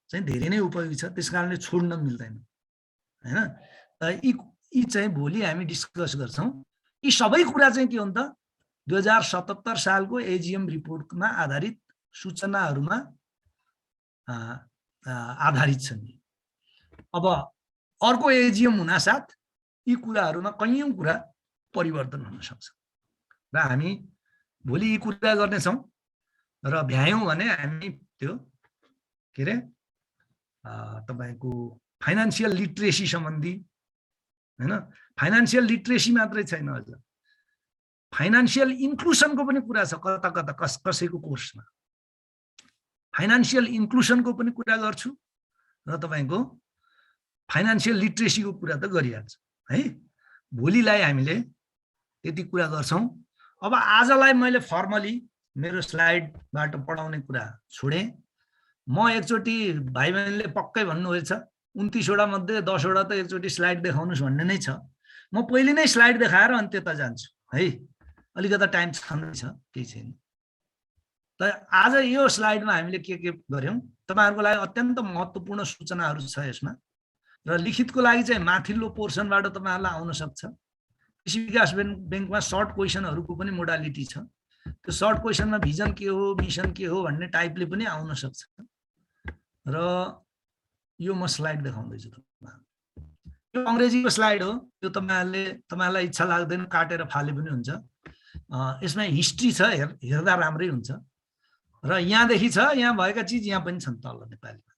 S1: चाहिँ धेरै नै उपयोगी छ। त्यसकारणले छोड्न मिल्दैन हैन। यी चाहिँ भोलि हामी डिस्कस गर्छौं। यी सबै कुरा चाहिँ के हो त 2077 सालको एजीएम रिपोर्टमा आधारित सूचनाहरूमा आधारित छन्। अब अर्को एजीएम हुनासाथ यी कुराहरूमा कयौं कुरा परिवर्तन हुन सक्छ र हामी भोलि यी कुरा गर्नेछौँ। र भ्यायौं भने हामी त्यो के रे तपाईको फाइनान्शियल लिटरेसी सम्बन्धी हैन, फाइनान्शियल लिटरेसी मात्रै छैन, अझ फाइनान्शियल इन्क्लुजनको पनि कुरा छ। कता कता कसैको कोर्समा फाइनान्शियल इन्क्लुजनको पनि कुरा गर्छु र तपाईको फाइनान्शियल लिटरेसीको कुरा त गरिहाल्छ है। भोलिलाई हामीले त्यति कुरा गर्छौं। अब आजलाई मैले फर्मली मेरो स्लाइडबाट पढाउने कुरा छोडे। म एकचोटि भाइ बहिनीले पक्कै भन्नुभएछ 29 वटा मध्ये 10 वटा त एकचोटि स्लाइड देखाउनुस् भन्ने नै छ। म पहिले नै स्लाइड देखाएर अनि त्यता जान्छु है। अलिकता टाइम छँदैछ, केही छैन। त आज यो स्लाइडमा हामीले के गर्यौं, तपाईहरुको लागि अत्यन्त महत्त्वपूर्ण सूचनाहरू छ यसमा। र लिखितको लागि चाहिँ माथिल्लो पोर्सनबाट तपाईहरुलाई आउन सक्छ। कृषि विकास बैंकमा सर्ट क्वेशनहरूको पनि मोडालिटी छ। त्यो सर्ट क्वेशनमा भिजन के हो, मिसन के हो भन्ने टाइपले पनि आउन सक्छ। र यो म स्लाइड देखाउँदैछु तपाईहरुलाई। यो अंग्रेजीको स्लाइड हो। यो तपाईहरुलाई इच्छा लाग्दैन काटेर फाले पनि हुन्छ। यसमा हिस्ट्री छ, हेर्दा राम्रै हुन्छ। र यहाँदेखि छ, यहाँ भएका चिज यहाँ पनि छन् तल नेपालीमा।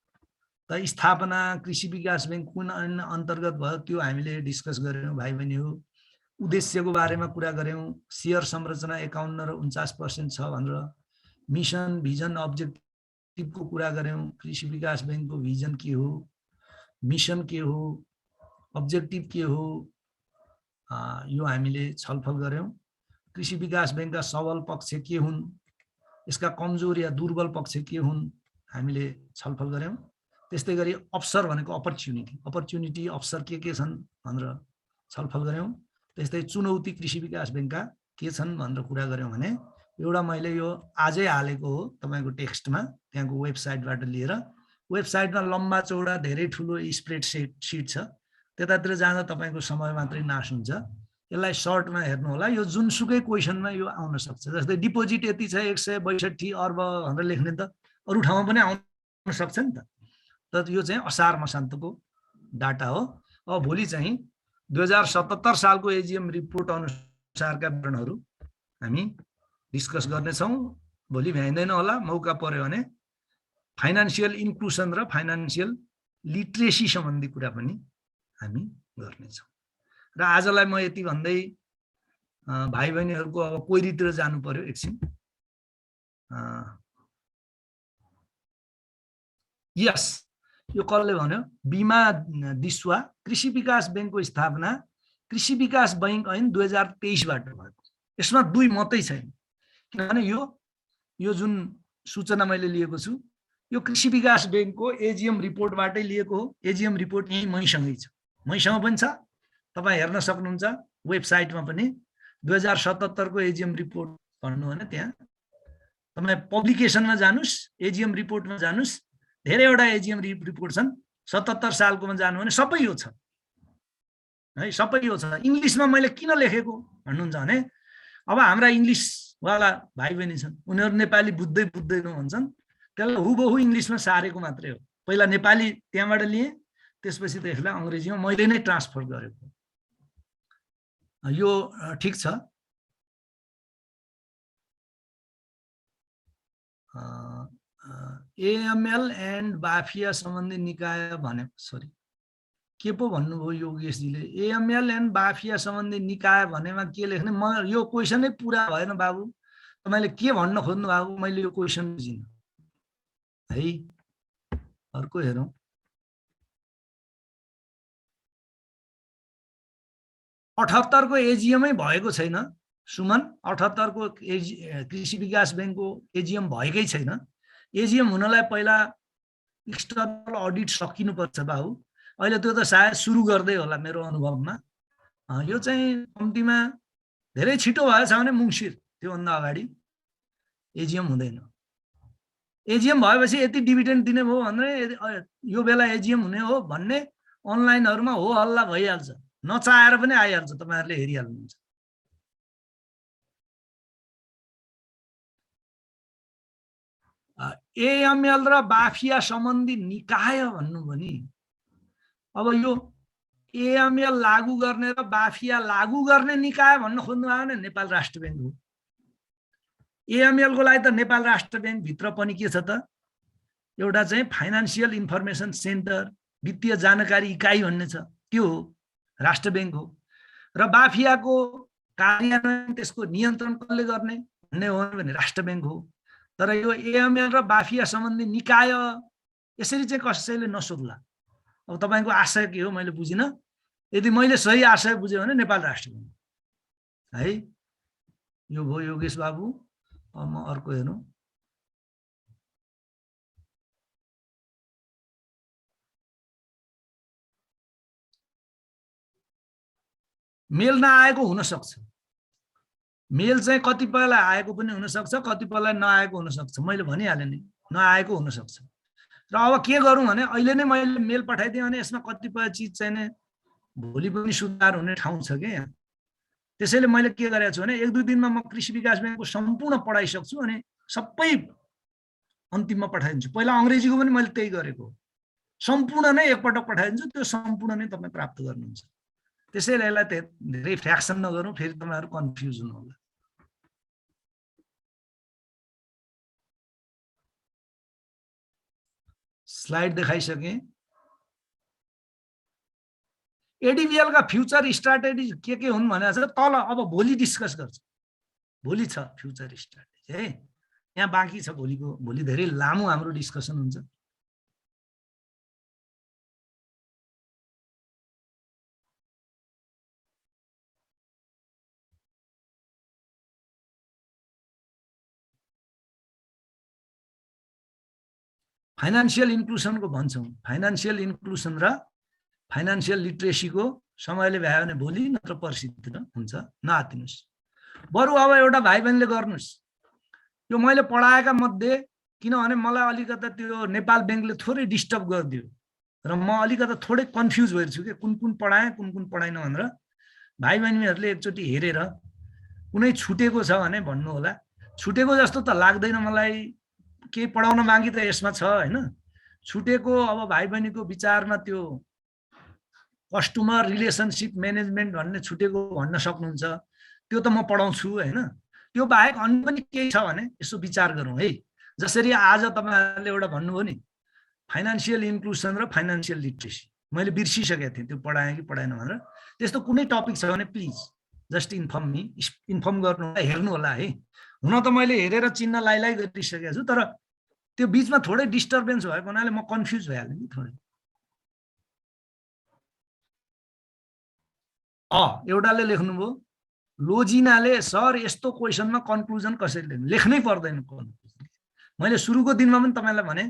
S1: त स्थापना कृषि विकास बैंक कुन अन्तर्गत भयो त्यो हामीले डिस्कस गर्यौं भाइ बहिनी हो। उद्देश्यको बारेमा कुरा गर्यौं। शेयर संरचना 51 र 49% छ भनेर। मिशन, भिजन, अब्जेक्टिभको कुरा गर्यौं। कृषि विकास बैंकको भिजन के हो, मिशन के हो, अब्जेक्टिभ के हो, यो हामीले छलफल गर्यौं। कृषि विकास बैंकका सबल पक्ष के हुन्, यसका कमजोर या दुर्बल पक्ष के हुन्, हामीले छलफल गर्यौं। त्यस्तै गरी अवसर भनेको अपर्च्युनिटी अवसर के छन् भनेर छलफल गर्यौं। त्यस्तै चुनौती कृषि विकास बैंकका के छन् भनेर कुरा गर्यौं भने एउटा मैले यो आजै हालेको हो तपाईको टेक्स्टमा, त्यहाँको वेबसाइटबाट लिएर। वेबसाइटमा लम्बा चौडा धेरै ठुलो स्प्रेडशीट छ। त्यतातिर जाँदा तपाईको समय मात्रै नाश हुन्छ। यसलाई सर्टमा हेर्नु होला। यो जुनसुकै क्वेशनमा यो आउन सक्छ। जस्तै डिपोजिट यति छ 162 अर्ब भनेर लेख्ने त अरु ठाउँमा पनि आउन सक्छ नि त। तर यो चाहिँ असार मसान्तको डाटा हो। अब भोलि चाहिँ 2077 सालको एजीएम रिपोर्ट अनुसारका विवरणहरू हामी डिस्कस गर्नेछौँ। भोलि भ्याइँदैन होला, मौका पर्यो भने फाइनान्सियल इन्क्लुसन र फाइनान्सियल लिट्रेसी सम्बन्धी कुरा पनि हामी गर्नेछौँ। र आजलाई म यति भन्दै भाइ बहिनीहरूको अब पोइरीतिर जानु पर्यो एकछिन। यस, यो कसले भन्यो? बिमा दिस्वा कृषि विकास बैंकको स्थापना कृषि विकास बैंक ऐन 2023 बाट भएको। यसमा दुई मतै छैन, किनभने यो जुन सूचना मैले लिएको छु यो कृषि विकास बैंकको एजीएम रिपोर्टबाटै लिएको हो। एजीएम रिपोर्ट यही मैसँगै छ, मैसँग पनि छ, तपाईँ हेर्न सक्नुहुन्छ वेबसाइटमा पनि। 2077 को एजीएम रिपोर्ट भन्नु भने त्यहाँ तपाईँ पब्लिकेसनमा जानुस्, एजीएम रिपोर्टमा जानुस्, धेरैवटा एजीएम रिपोर्ट छन्। 77 सालकोमा जानु भने सबै यो छ है, सबै यो छ। इङ्ग्लिसमा मैले किन लेखेको भन्नुहुन्छ भने अब हाम्रा इङ्ग्लिसवाला भाइ बहिनी छन्, उनीहरू नेपाली बुझ्दैन भन्छन्, त्यसलाई हुबहु इङ्ग्लिसमा सारेको मात्रै हो। पहिला नेपाली त्यहाँबाट लिएँ, त्यसपछि त्यसलाई अङ्ग्रेजीमा मैले नै ट्रान्सफर गरेको। यो ठिक छ। एएमएल एन्ड बाफिया सम्बन्धी निकाय भने, सरी के पो भन्नुभयो योगेशजीले? एएमएल एन्ड बाफिया सम्बन्धी निकाय भनेमा के लेख्ने? म यो क्वेसनै पुरा भएन बाबु, तपाईँले के भन्न खोज्नु भएको मैले यो क्वेसन बुझिनँ है। अर्को हेरौँ। अठहत्तरको एजिएमै भएको छैन सुमन, 78 को कृषि विकास बैंकको एजिएम भएकै छैन। एजिएम हुनलाई पहिला एक्सटर्नल अडिट सकिनुपर्छ बाबु। अहिले त्यो त सायद सुरु गर्दै होला मेरो अनुभवमा। यो चाहिँ कम्तीमा धेरै छिटो भएछ भने मुङ्सिर, त्योभन्दा अगाडि एजिएम हुँदैन। एजिएम भएपछि यति डिभिडेन्ड दिने भयो भने यो बेला एजिएम हुने हो भन्ने अनलाइनहरुमा हो हल्ला भइहाल्छ, नचाहेर पनि आइहाल्छ, तपाईहरुले हेरिहाल्नुहुन्छ। एएमएल र बाफिया सम्बन्धी निकाय भन्नु भने अब यो एएमएल लागू गर्ने र बाफिया लागू गर्ने निकाय भन्न खोज्नु भयो भने नेपाल राष्ट्र बैंक हो। एएमएल को लागि त नेपाल राष्ट्र बैंक भित्र पनि के छ त, एउटा चाहिँ फाइनान्शियल इन्फर्मेसन सेन्टर, वित्तीय जानकारी इकाइ भन्ने छ, त्यो हो, राष्ट्र बैंक हो। र बाफियाको कार्यान्वयन, त्यसको नियन्त्रण कसले गर्ने भन्ने हो भने राष्ट्र बैंक हो। तर यो एएमएल र बाफिया सम्बन्धी निकाय यसरी चाहिँ कसैले नसोध्ला। अब तपाईको आशय के हो मैले बुझिन। यदि मैले सही आशय बुझेँ भने नेपाल राष्ट्र बैंक है। यो भयो योगेश बाबु। अब म अर्को हेरौँ। मेल नआएको हुन सक्छ। मेल चाहिँ कतिपयलाई आएको पनि हुन सक्छ, कतिपयलाई नआएको हुन सक्छ। मैले भनिहालेँ नि, नआएको हुन सक्छ। र अब के गरौँ भने अहिले नै मैले मेल पठाइदिएँ भने यसमा कतिपय चिज चाहिँ नै भोलि पनि सुधार हुने ठाउँ छ के। त्यसैले मैले के गरेको छु भने 1-2 दिनमा म कृषि विकास बैंकको सम्पूर्ण पढाइसक्छु अनि सबै अन्तिममा पठाइदिन्छु। पहिला अंग्रेजीको पनि मैले त्यही गरेको, सम्पूर्ण नै एकपटक पठाइदिन्छु, त्यो सम्पूर्ण नै तपाईँ प्राप्त गर्नुहुन्छ। त्यसैले यसलाई धेरै फ्र्याक्सन नगरौँ, फेरि तपाईहरु कन्फ्युज हुनु होला। स्लाइड देखाइसके। एडीबीएल का फ्युचर स्ट्राटेजी के हुन् भनेको छ तल। अब भोलि डिस्कस गर्छ, भोलि छ फ्युचर स्ट्राटेजी है। यहाँ बाँकी छ भोलिको, भोलि धेरै लामो हाम्रो डिस्कसन हुन्छ। फाइनान्शियल इन्क्लुजनको भन्छौँ। फाइनान्शियल इन्क्लुजन र फाइनान्शियल लिट्रेसीको समयले भ्यायो भने भोलि नत्र पर्सितिर हुन्छ, नआतिनुस्। बरु अब एउटा भाइ बहिनीले गर्नुस्, यो मैले पढाएका मध्ये, किनभने मलाई अलिकता त्यो नेपाल बैंकले थोरै डिस्टर्ब गरिदियो र म अलिकता थोरै कन्फ्युज भइरहेछु के कुन कुन पढाएँ कुन कुन पढाइन भनेर। भाइ बहिनीहरूले एकचोटि हेरेर कुनै छुटेको छ भने भन्नु होला। छुटेको जस्तो त लाग्दैन मलाई, केही पढाउन बाँकी त यसमा छ हैन। छुटेको अब भाइ बहिनीको विचारमा त्यो कस्टमर रिलेसनशिप म्यानेजमेन्ट भन्ने छुटेको भन्न सक्नुहुन्छ, त्यो त म पढाउँछु हैन। त्यो बाहेक अन्य पनि केही छ भने यसो विचार गरौँ है। जसरी आज तपाईहरुले एउटा भन्नुभयो नि फाइनान्शियल इन्क्लुजन र फाइनान्शियल लिटरेसी, मैले बिर्सिसकेको थिएँ त्यो पढाएँ कि पढाएन भनेर। त्यस्तो कुनै टपिक छ भने please just inform me, inform गर्नु होला, हेर्नु होला है। हुन त मैले हेरेर चिन्न लाइलाइ गरिसकेको छु, तर त्यो बीचमा थोरै डिस्टर्बेन्स भएको हुनाले म कन्फ्युज भइहालेँ नि थोरै। एउटाले लेख्नुभयो लोजिनाले सर यस्तो क्वेसनमा कन्क्लुजन कसरी लेख्नु, लेख्नै पर्दैन कन्क्लुजन। मैले सुरुको दिनमा पनि तपाईलाई भने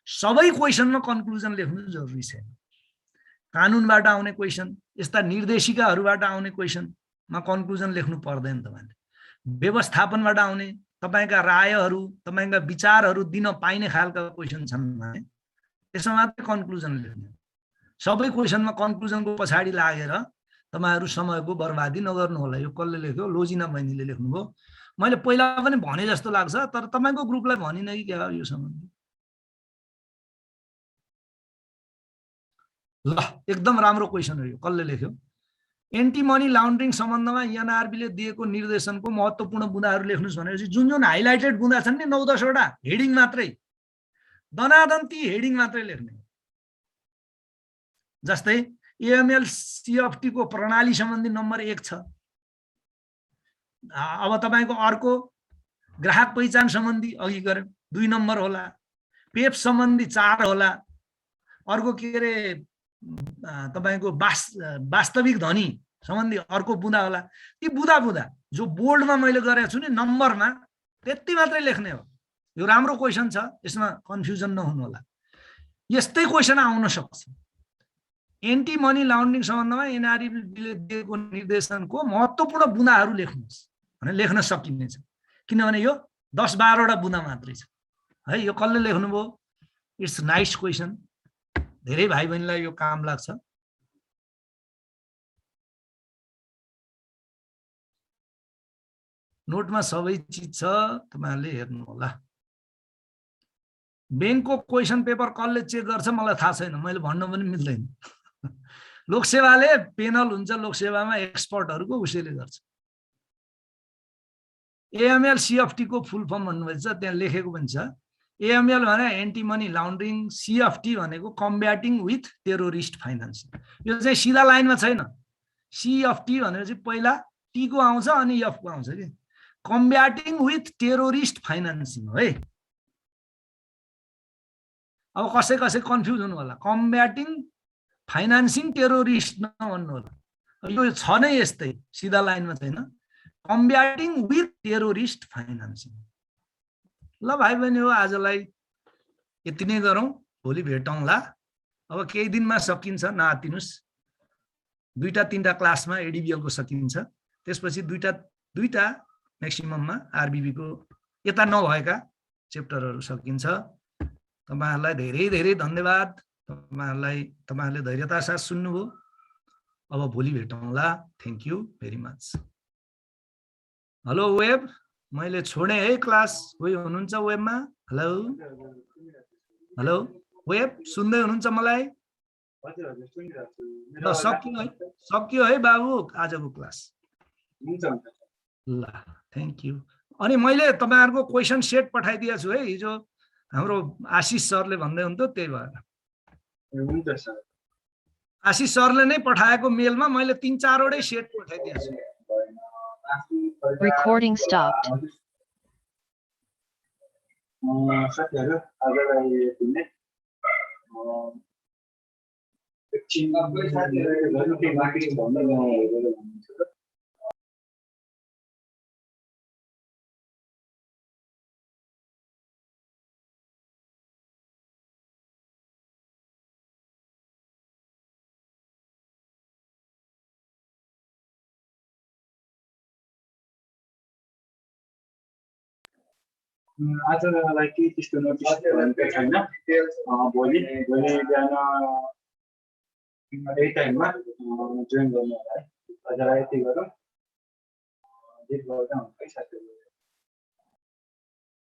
S1: सबै क्वेसनमा कन्क्लुजन लेख्नु जरुरी छैन। कानुनबाट आउने क्वेसन, यस्ता निर्देशिकाहरूबाट आउने क्वेसनमा कन्क्लुजन लेख्नु पर्दैन। तपाईले व्यवस्थापनबाट आउने तपाईका रायहरू, तपाईका विचारहरू दिन पाइने खालका क्वेसन छन् भने त्यसमा मात्रै कन्क्लुजन लेख्नु। सबै क्वेसनमा कन्क्लुजनको पछाडी लागेर तपाईहरु समयको बर्बादी नगर्नु होला। यो कसले लेख्यो? लोजिना बहिनीले लेख्नुभयो। मैले पहिला पनि भने जस्तो लाग्छ, तर तपाईको ग्रुपलाई भनिन कि क्या यो सम्बन्धी। ल एकदम राम्रो क्वेसन हो यो। कसले लेख्यो? एन्टी मनी लाउन्ड्रिङ सम्बन्धमा एनआरबीले दिएको निर्देशनको महत्त्वपूर्ण बुँदाहरू लेख्नुस् भनेपछि जुन जुन हाइलाइटेड बुँदा छन् नि 9-10 वटा हेडिङ मात्रै, दनादन ती हेडिङ मात्रै लेख्ने। जस्तै एएमएल सीएफटी को प्रणाली सम्बन्धी नम्बर 1 छ। अब तपाईको अर्को ग्राहक पहिचान सम्बन्धी अघि गर्यो 2 नम्बर होला। पेप सम्बन्धी 4 होला। अर्को के रे तपाईको वास्तविक धनी सम्बन्धी अर्को बुँदा होला। ती बुँदा जो बोल्डमा मैले गरेको छु नि नम्बरमा त्यति मात्रै लेख्ने हो। यो राम्रो क्वेसन छ, यसमा कन्फ्युजन नहुनु होला। यस्तै क्वेसन आउन सक्छ। एन्टी मनी लाउन्ड्रिङ सम्बन्धमा एनआरबीले दिएको निर्देशनको महत्त्वपूर्ण बुँदाहरू लेख्नुस् भने लेख्न सकिनेछ, किनभने यो 10-12 वटा बुँदा मात्रै छ है। यो कसले लेख्नुभयो? It's nice question. धेरै भाइ बहिनीलाई यो काम लाग्छ। नोटमा सबै चीज छ, तपाईहरुले हेर्नु होला। बैंकको क्वेसन पेपर कसले चेक गर्छ मलाई थाहा छैन, मैले भन्न पनि मिल्दैन। लोकसेवाले पेनल हुन्छ, लोकसेवामा एक्सपर्टहरुको उसैले गर्छ। एएमएल सीएफटी को फुल फर्म भन्नुभएछ, त्यहाँ लेखेको पनि छ। एएमएल भने एन्टी मनी लाउन्ड्रिङ, सीएफटी भनेको कम्ब्याटिङ विथ टेरोरिस्ट फाइनान्सिङ। यो चाहिँ सिधा लाइनमा छैन। सीएफटी भनेको चाहिँ पहिला टी को आउँछ अनि एफ को आउँछ के। कम्ब्याटिङ विथ टेरोरिस्ट फाइनान्सिङ हो है। अब कसै कसै कन्फ्युज हुनु होला। कम्ब्याटिङ फाइनान्सिङ टेरोरिस्ट नभन्नु होला। यो छ नै यस्तै, सिधा लाइनमा छैन। कम्ब्याटिङ विथ टेरोरिस्ट फाइनान्सिङ। ल भाइ बहिनी हो, आजलाई यति नै गरौँ। भोलि भेटौँला। अब केही दिनमा सकिन्छ, नआतिनुस्। 2-3टा क्लासमा एडीबीएल को सकिन्छ, त्यसपछि दुईटा म्याक्सिमममा आरबीबी को यता नभएका च्याप्टरहरू सकिन्छ। तपाईहरुलाई धेरै धेरै धन्यवाद। तपाईहरुले धैर्यता साथ सुन्नुभयो। अब भोलि भेटौँला। Thank you very much. Hello वेब, मैले छोडे है क्लास। कोही हुनुहुन्छ वेबमा? हेलो हेलो वेब, सुन्दै हुनुहुन्छ मलाई? ल सकियो है बाबु आजको क्लास। ल थ्यांक यू। अनि मैले तपाईहरुको क्वेशन सेट पठाइदिएको छु है। हिजो हाम्रो आशिष सरले भन्दै हुन्थ्यो, त्यही भएर। हुन्छ सर। आशिष सरले नै पठाएको मेलमा मैले 3-4 वटै सेट पठाइदिएको छु।
S2: Recording stopped.
S3: साथीहरु आजलाई यति नै। आजलाई केही त्यस्तो नोटिस गरेको छैन। भोलि बिहान यही टाइममा जोइन गर्नु होला है। आजलाई यति गरौँ।